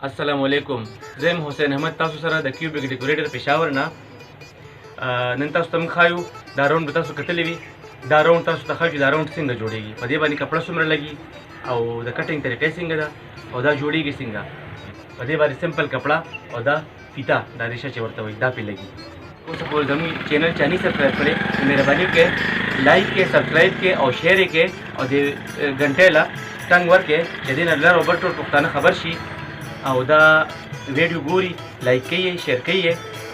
السلام علیکم. زه یم حسین احمد، تاسو سره د کیوبیک ډیکوریټر پېښور نه. نن تاسو ته موږ ښایو دا راوند به تاسو کتلی وي. دا راوند تاسو ته ښایو چې دا راوند څنګه جوړېږي، په دې باندې کپړه څومره لګي او د کټینګ طریقې څنګه ده او دا جوړېږي څنګه. په دې باندې سمپل کپړه او دا فیته، دا ریشه چې ورته وایي، دا پرې لګي. اوس پورې زموږ چینل چې نه سبسکرایب کړی، مهرباني وکړئ لایک کړئ، سبسکرایب کړئ او شیر یې کړئ او د ګنټۍ له ټنګ ورکړئ چې دې نه لر او بر ټول پښتانه خبر شي او دا ویډیو ګوري، لایک کوي، شیر کوي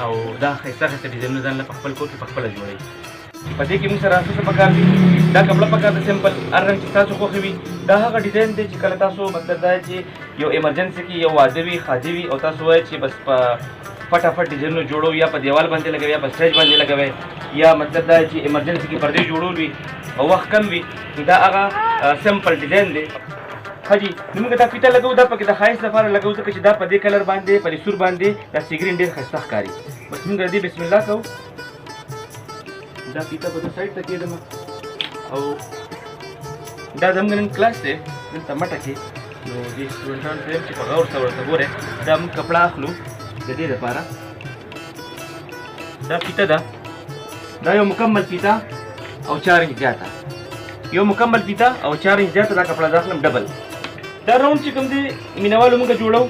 او دا ښایسته ښایسته ډیزاینونه ځان له په خپل کور کې په خپله جوړوي. په دې کې موږ سره څه پکار دي؟ دا کپړه پکار ده سمپل، هر رنګ چې تاسو خوښوي وي. دا هغه ډیزاین دی چې کله تاسو مطلب دا چې یو ایمرجنسي کې یو واده وي، ښادي وي او تاسو وایئ چې بس په فټافټ ډیزاینونه جوړو، یا په دیوال باندې لګوي یا په سټیج باندې لګوي، یا مطلب دا چې ایمرجنسي کې پردې جوړول وي او وخت کم وي، دا هغه سمپل ډیزاین دی. حاجی نو موږ دا فیته لګو، دا پکې د ښایست لپاره لګو ځکه چې دا په دې کلر باندې په دې سور باندې دا سیګرین ډېر ښایسته ښکاري. بس موږ دې بسم الله کوو. دا فیته به زه سایډ ته کېږدم او دا زموږ نن کلاس دی دلته مټه کې. نو دې سټوډنټانو ته چې په غور سره ورته ګورئ، دا موږ کپړه اخلو د دې لپاره. دا فیته ده، دا یو مکمل فیته او 4 انچ زیاته، یو مکمل فیته او 4 انچ زیاته دا کپړه زه اخلم ډبل. دا راوند چې کوم دی مینوالو موږ جوړو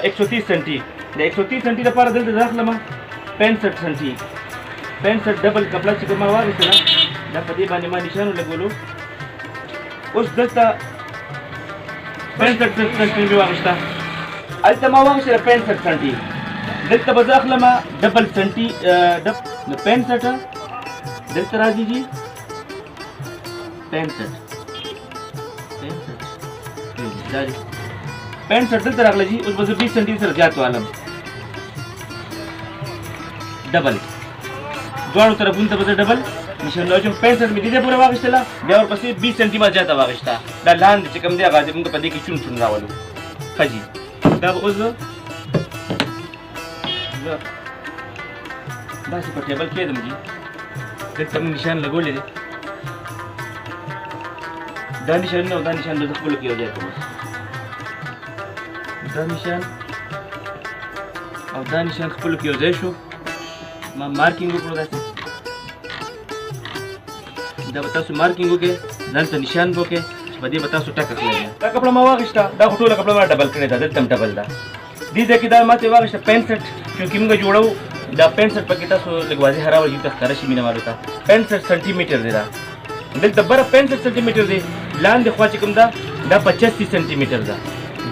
130 سنټي. د 130 سنټي لپاره دلته زه اخلم 65 سنټي. 65 ډبل کپړه چې کومه واخیستله، دا په دې باندې ما نشانو لګولو. اوس دلته 65 سنټي مې واخیسته، هلته ما واخیستله 65 سنټي. دلته به زه اخلم ډبل سنټي. نو 65 دلته راځي جي 65 دلته راغله جي. اوس به زه 20 سنټي سره زیات والم ډبل، دواړو طرفونو ته به زه ډبل نشان لګوم. 65 مې دې ځای پورې واخیستله، بیا ورپسې 20 سنټي ما زیاته واخیسته. دا لاندې چې کوم دی هغه موږ په دې کې چون چون راولو. ښه جي، دا به اوس زه داسې په ټیبل کېږدم جي. دلته موږ نشان لګولی دی، دا نشانونه او دا نشان به زه خپلو کې یو ځای کوم. دا نشان او دا نشان خپلو کې یو ځای شو. ما مارکینګ وکړو داسې. دا به تاسو مارکینګ وکړئ، ځان ته نشان به وکړئ چې په دې به تاسو ټکه کړئ. دا کپړه ما واخیسته، دا خو ټوله کپړه ما ډبل کړې ده، دلته هم ډبل ده. دې ځای کې دا ما ترې واخیسته 65، چونکې موږ جوړو دا 65 پکې تاسو لږ واضح راوړئ ته ښکاره شي مینهوالو ته. 65 سنټي میټر دی دا. دلته بره 65 سنټي میټر دی، لاندې خوا چې کوم ده دا 85 سنټي میټر ده.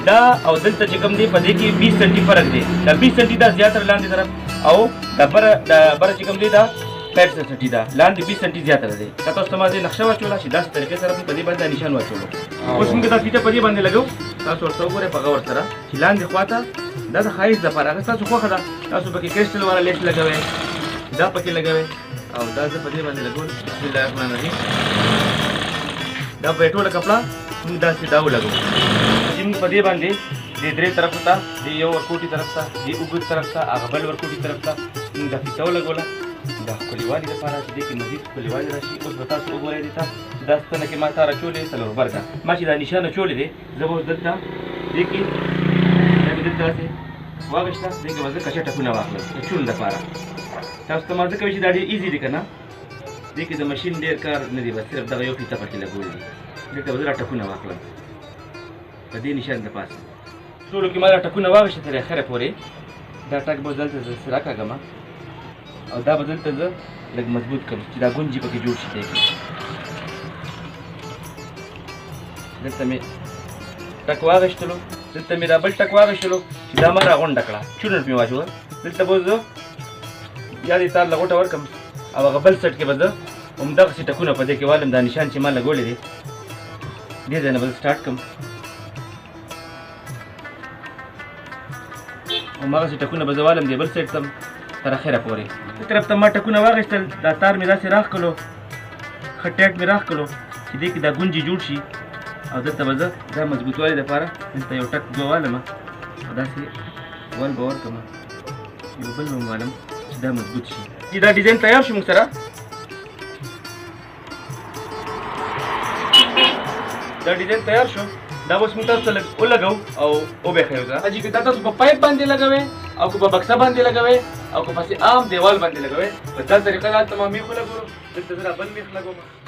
دا او دلته چې کوم دی په دې کې 20 سنټي فرق دی. دا 20 سنټي دا زیاتره لاندې طرف او دا بره چې کوم دی دا 65 سنټي ده، لاندې 20 سنټي زیاتره دی. که تاسو ته ما دې نقشه واچوله چې داسې طریقې سره په دې باندې نشان واچولو. اوس موږ دا فیته په دې باندې لګو. تاسو ورته وګورئ په غور سره چې لاندې خوا ته دا د ښایست لپاره هغه ستاسو خوښه ده. تاسو پکې کرسټل والا لیس لګوئ، دا پکې لګوئ او دا زه په دې باندې لګول. بسم الله الرحمن الرحیم. دا په ټوله کپړه موږ داسې دا ولګو چې موږ په دې باندې د درې طرفو ته، د یو ورکوټي طرف ته، د اوږد طرف ته، هغه بل ورکوټي طرف ته موږ دا فیته ولګوله د ښکلیوالي لپاره چې دې کې مزید ښکلیوالي راشي. اوس به تاسو وګورئ دې ته چې دا ستنه کې ما تار اچولې 4 برګه. ما چې دا نشان اچولی دی، زه به اوس دلته دې کې دا مې دلته داسې واخیسته، دې کې به زه کچه ټکونه واخلم د چون لپاره. تاسو ته ما ځکه وایي چې دا ډېر ایزي دی که نه، دې کې د مشین ډېر کار نه دی، بس صرف دغه یو فیته پکې لګول دي. دلته به زه را ټکونه واخلم په دې نشان د پاسه. ټولو کې ما دا ټکونه واخیسته تر اخره پورې. دا ټک به دلته زه راکاږم او دا به دلته زه لږ مضبوط کړم چې دا ګونجې پکې جوړ شي. دی دلته مې ټک واخیستلو، دلته مې دا بل ټک واخیستلو چې دا ما راغونډه کړه، چونټ مې واچوه. دلته به زه یا دې تار لغوټه ورکړم او هغه بل سټ کې به زه همدغسې ټکونه په دې کې والم. دا نشان چې ما لګولی دی دې ځای نه به زه سټارټ کړم، هماغسې ټکونه به زه والم دې بل سیټ ته تر اخره پورې. دې طرف ته ما ټکونه واخیستل، دا تار مې داسې راښ کړلو، ښه ټیټ مې راښ کړلو چې دې کې دا ګونجې جوړ شي. او دلته به زه دا مضبوطوالي دپاره دلته یو ټک دوه والم او داسې ول به ورکړم، یو بل به والم چې دا مضبوط شي. چې دا ډیزاین تیار شو موږ سره. دا ډیزاین تیار شو. دا اوس موږ تاسو ته ولګو او وبېښیو ځه حاجي که دا تاسو په پایپ باندې لګوئ او که په بکسه باندې لګوئ او که پسې عام دیوال باندې لګوئ په دا طریقه دا تمام میخ ولګو دلته زه را بل میخ لګوم